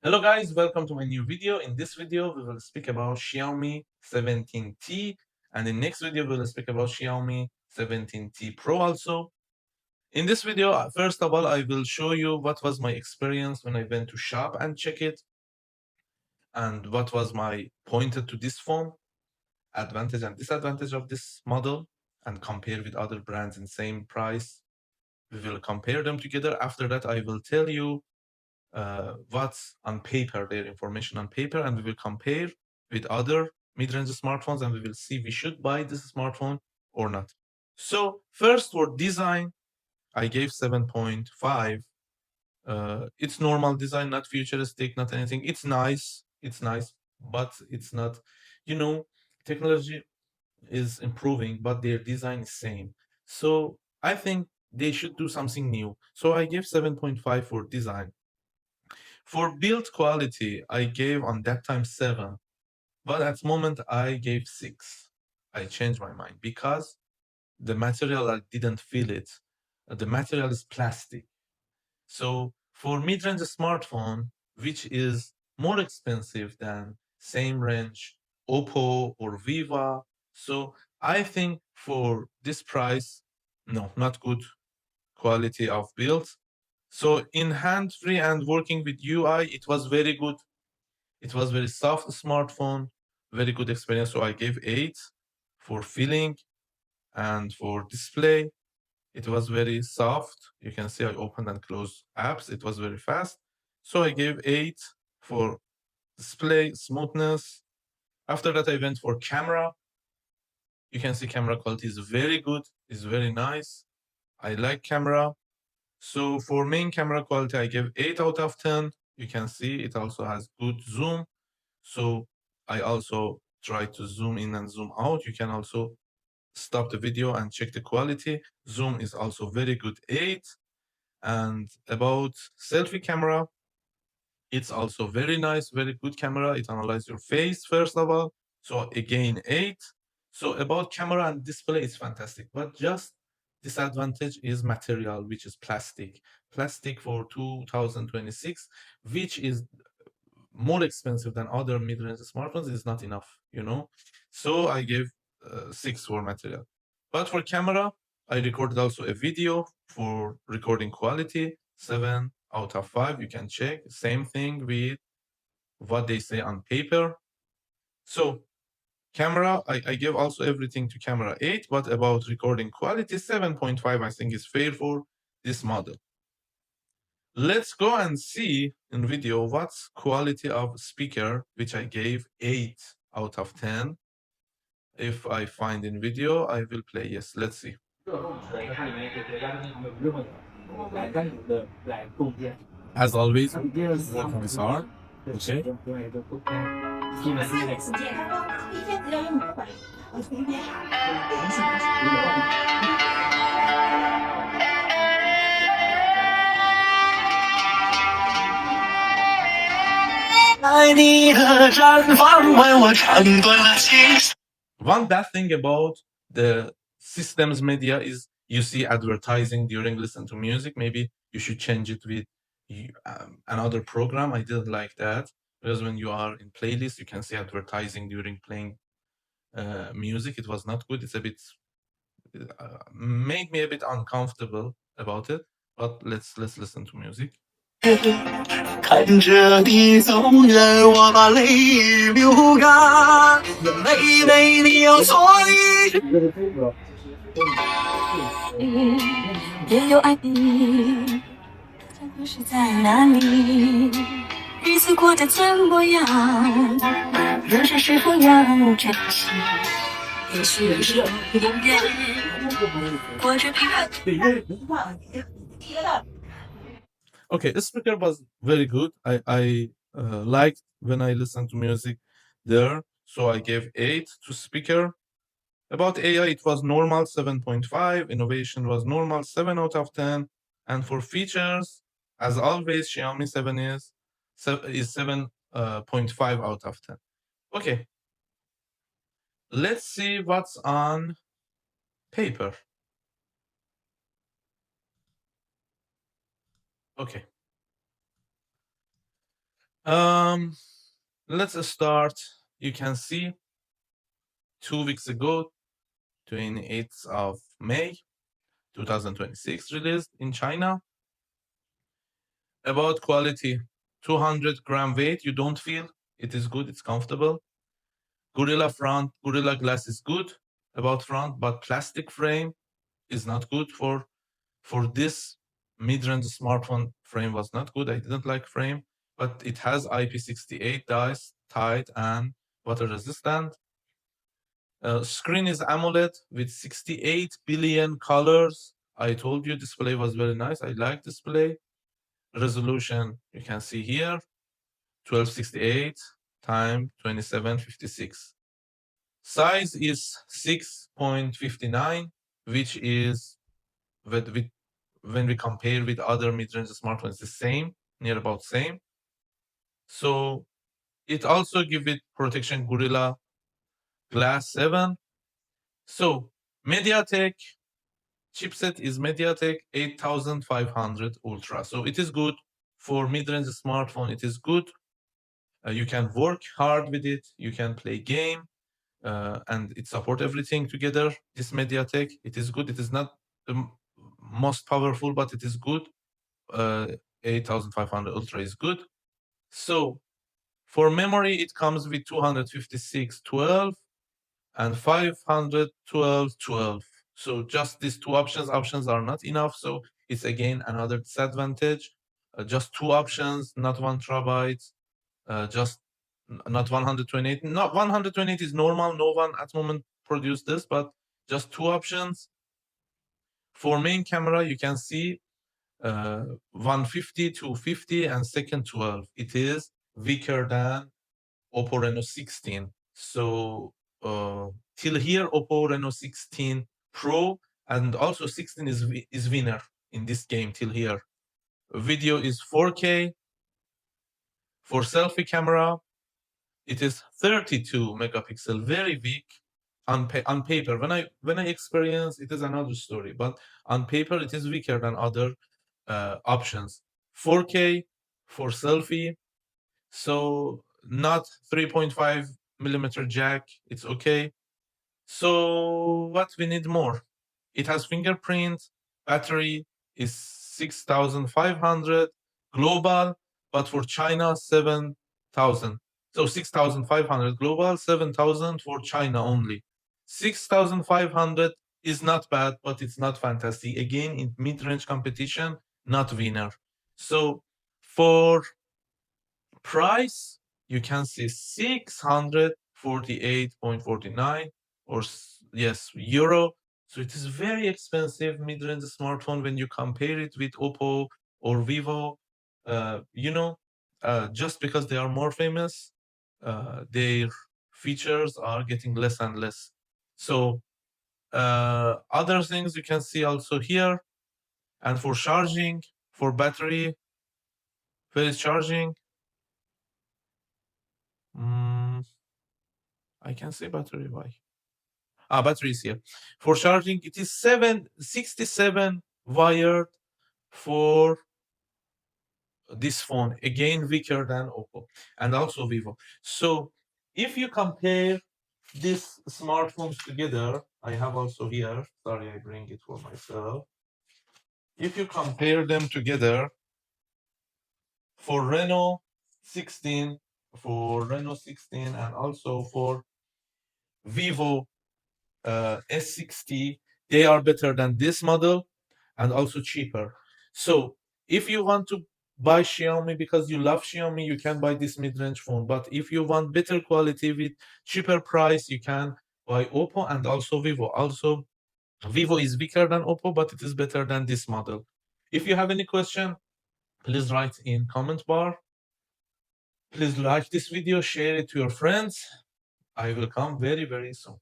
Hello guys, welcome to my new video. In this video, we will speak about Xiaomi 17T, and in next video, we will speak about Xiaomi 17T Pro also. In this video, first of all, I will show you what was my experience when I went to shop and check it, and what was my pointer to this phone, advantage and disadvantage of this model, and compare with other brands in same price. We will compare them together. After that, I will tell you what's on paper, their information on paper, and we will compare with other mid-range smartphones, and we will see we should buy this smartphone or not. So first, for design, I gave 7.5. It's normal design, not futuristic, not anything. It's nice, but it's not, you know, technology is improving, but their design is same. So I think they should do something new. So I gave 7.5 for design. For build quality, I gave on that time 7, but at the moment I gave 6. I changed my mind because the material, I didn't feel it. The material is plastic. So for mid-range smartphone, which is more expensive than same range Oppo or Viva, so I think for this price, no, not good quality of build. So in hand-free and working with UI, it was very good. It was very soft smartphone, very good experience. So I gave 8 for feeling and for display. It was very soft. You can see I opened and closed apps. It was very fast. So I gave 8 for display, smoothness. After that, I went for camera. You can see camera quality is very good, is very nice. I like camera. So for main camera quality, I gave 8 out of 10. You can see it also has good zoom. So I also try to zoom in and zoom out. You can also stop the video and check the quality. Zoom is also very good, 8. And about selfie camera, it's also very nice, very good camera. It analyzes your face, first of all. So again, 8. So about camera and display, it's fantastic. But just disadvantage is material, which is plastic. Plastic for 2026, which is more expensive than other mid-range smartphones, is not enough. So I gave 6 for material. But for camera, I recorded also a video for recording quality, 7 out of 5. You can check. Same thing with what they say on paper. So camera, I gave also everything to camera 8, but about recording quality, 7.5, I think is fair for this model. Let's go and see in video what's quality of speaker, which I gave 8 out of 10. If I find in video, I will play. Yes, let's see. As always, working is hard. Okay. One bad thing about the systems media is you see advertising during listen to music. Maybe you should change it with another program. I didn't like that because when you are in playlist, you can see advertising during playing music. It was not good. It's a bit made me a bit uncomfortable about it. But let's listen to music. 看着你走远，我把泪已流干。妹妹，你要做一也有爱你，这故事在哪里？日子过得怎么样？人生是否要珍惜？也许是永远过着平凡。Okay, the speaker was very good. I liked when I listened to music there, so I gave 8 to speaker. About AI, it was normal, 7.5. Innovation was normal, 7 out of 10. And for features, as always, Xiaomi 7 is 7.5 out of 10. Okay, let's see what's on paper. Okay. Um, let's start. You can see 2 weeks ago, 28th of May, 2026, released in China. About quality, 200-gram weight, you don't feel. It is good, it's comfortable. Gorilla front, Gorilla glass is good about front, but plastic frame is not good for this mid-range smartphone. Frame was not good. I didn't like frame, but it has IP68 dice, tight and water resistant. Screen is AMOLED with 68 billion colors. I told you display was very nice. I like display. Resolution, you can see here, 1268 times 2756. Size is 6.59, which is when we compare with other mid-range smartphones, the same, near about same. So it also give it protection Gorilla Glass 7. So MediaTek chipset is MediaTek 8500 Ultra. So it is good for mid-range smartphone. It is good. You can work hard with it. You can play game, and it support everything together. This MediaTek, it is good. It is not the most powerful, but it is good. 8500 Ultra is good. So for memory, it comes with 256/12 and 512/12. So just these two options are not enough. So it's again another disadvantage. Just two options, not 1 TB. Just not 128. Not 128 is normal. No one at the moment produced this, but just two options. For main camera, you can see 150, 250, and second 12. It is weaker than Oppo Reno 16. So till here, Oppo Reno 16 Pro and also 16 is winner in this game till here. Video is 4K. For selfie camera, it is 32 megapixel, very weak on paper. When I experience, it is another story. But on paper, it is weaker than other options. 4K for selfie, so not 3.5 millimeter jack. It's okay. So what we need more? It has fingerprint. Battery is 6500 global, but for China 7000. So 6500 global, 7000 for China only. 6500 is not bad, but it's not fantastic. Again, in mid-range competition, not winner. So for price, you can see 648.49 or yes, euro. So it is very expensive mid-range smartphone when you compare it with Oppo or Vivo. Just because they are more famous, their features are getting less and less. So other things you can see also here. And for charging, for battery, where is charging? I can say battery. Why? Battery is here. For charging, it is 67 wired for this phone. Again, weaker than Oppo and also Vivo. So if you compare these smartphones together, I have also here. Sorry, I bring it for myself. If you compare them together, for Renault 16, and also for Vivo S60, they are better than this model and also cheaper. So if you want to buy Xiaomi because you love Xiaomi, you can buy this mid-range phone. But if you want better quality with cheaper price, you can buy Oppo and also Vivo. Also, Vivo is weaker than Oppo, but it is better than this model. If you have any question, please write in comment bar. Please like this video, share it to your friends. I will come very, very soon.